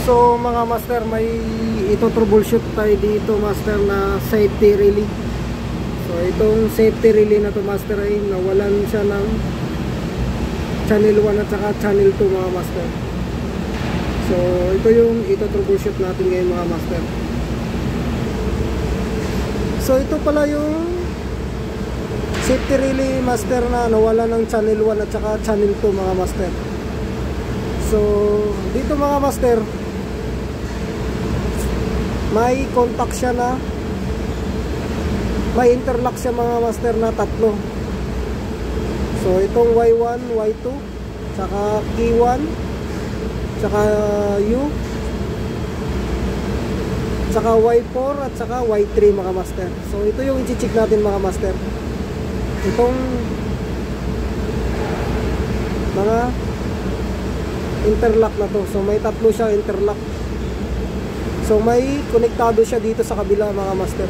So mga master, may ito troubleshoot tayo dito master na safety relay. So itong safety relay na to master ay nawalan siya ng channel 1 at saka channel 2 mga master. So ito yung troubleshoot natin ngayon mga master. So ito pala yung safety relay master na nawala ng channel 1 at saka channel 2 mga master. So dito mga master, may contact siya na may interlock siya mga master na tatlo. So itong Y1, Y2, saka K1, saka U, saka Y4 at saka Y3 mga master. So ito yung i-check natin mga master. Itong mga interlock na to. So may tatlo siya interlock. So may konektado siya dito sa kabila mga master.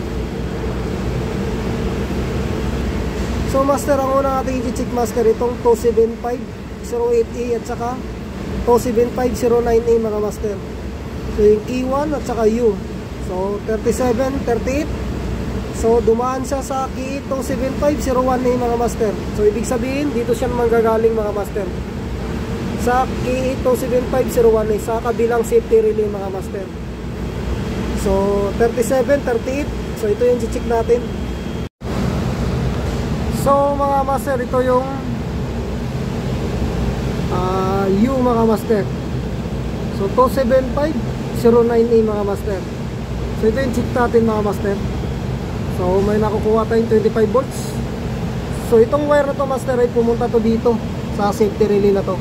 So master, ang una natin i-check master itong 27508A at saka 27509A mga master. So yung K1 at saka U. So 37, 38. So dumaan siya sa K27501A mga master. So ibig sabihin dito siya manggagaling mga master, sa K27501A, sa kabilang safety relay mga master. So 37, 38. So ito yung i-check natin. So mga master, ito yung U mga master. So 27509A mga master. So ito yung check natin mga master. So may nakukuha tayong 25 volts. So itong wire na to master ay pumunta to dito sa safety relay na to.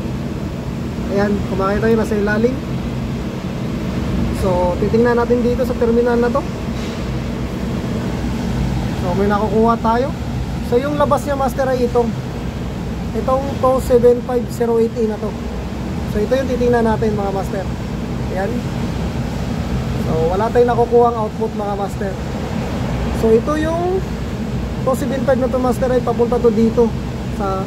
Ayan, kung makita nyo nasa ilalim. So titingnan natin dito sa terminal na to. So may nakukuha tayo. So yung labas niya master ay itong 27508A na to. So ito yung titingnan natin mga master. Ayan. So wala tayong nakukuha ang output mga master. So ito yung 275 na to master ay papunta to dito sa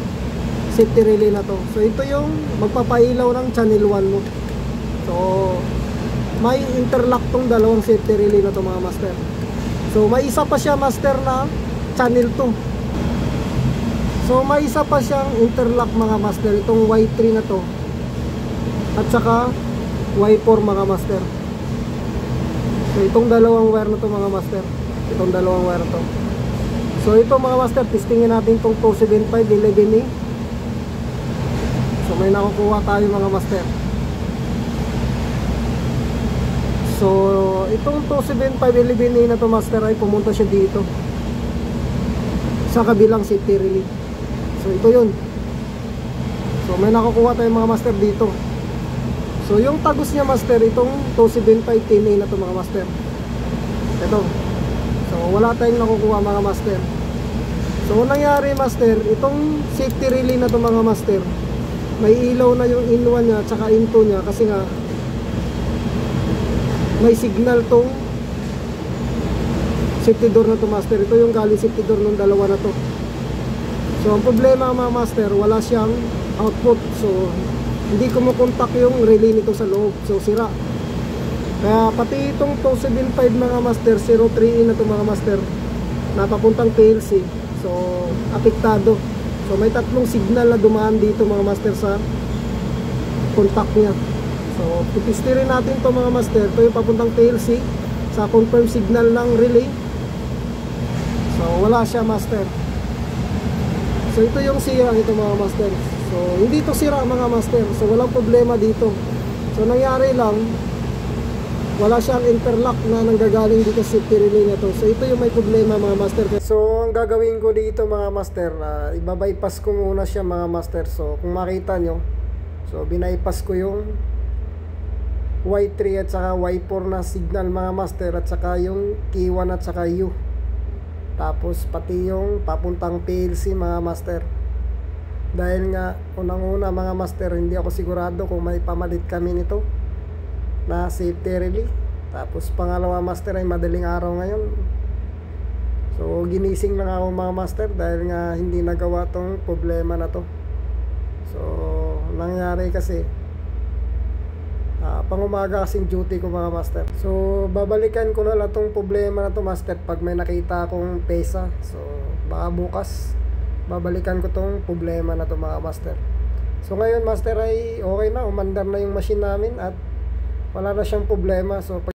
safety relay na to. So ito yung magpapailaw ng channel 1 mo. So may interlock tong dalawang safety relay na to mga master. So may isa pa siya master na channel 2. So may isa pa siyang interlock mga master, itong Y3 na to at saka Y4 mga master. So itong dalawang wire na to mga master, itong dalawang wire na to. So ito mga master, testingin natin itong 27511A. So may nakukuha tayo mga master. So itong 27511A na to master ay pumunta siya dito sa kabilang safety relay. So ito yun. So may nakukuha tayong mga master dito. So yung tagos niya master, itong 27510A na to mga master. Ito. So wala tayong nakukuha mga master. So nangyari master, itong safety relay na to mga master, may ilaw na yung in1 niya at saka in2 niya kasi nga may signal tong safety door na to master. Ito yung galing safety door ng dalawa na to. So ang problema mga master, wala siyang output. So hindi kumukontak yung relay nito sa loob. So sira. Kaya pati itong 275 mga master 03E na to mga master, napapuntang PLC. So apektado. So may tatlong signal na dumaan dito mga master sa contact niya. So pipistirin natin to mga master. Ito yung papuntang PLC sa confirm signal ng relay. So wala siya master. So ito yung sira ito mga master. So hindi to sira mga master. So walang problema dito. So nangyari lang, wala siyang interlock na nanggagaling dito sa safety relay na to. So ito yung may problema mga master. So ang gagawin ko dito mga master, ibabypass ko muna siya mga master. So kung makita nyo, so binaypass ko yung Y3 at saka Y4 na signal mga master, at saka yung K1 at saka U. Tapos pati yung papuntang PLC mga master. Dahil nga unang-una mga master, hindi ako sigurado kung may pamalit kami nito na safety relay. Tapos pangalawa master ay madaling araw ngayon. So ginising lang ako mga master dahil nga hindi nagawa tong problema na to. So nangyari kasi pangumaga kasing duty ko mga master. So babalikan ko na lang tong problema na to master pag may nakita akong pesa. So baka bukas babalikan ko tong problema na to mga master. So ngayon master ay okay na, umandar na yung machine namin at wala na siyang problema. So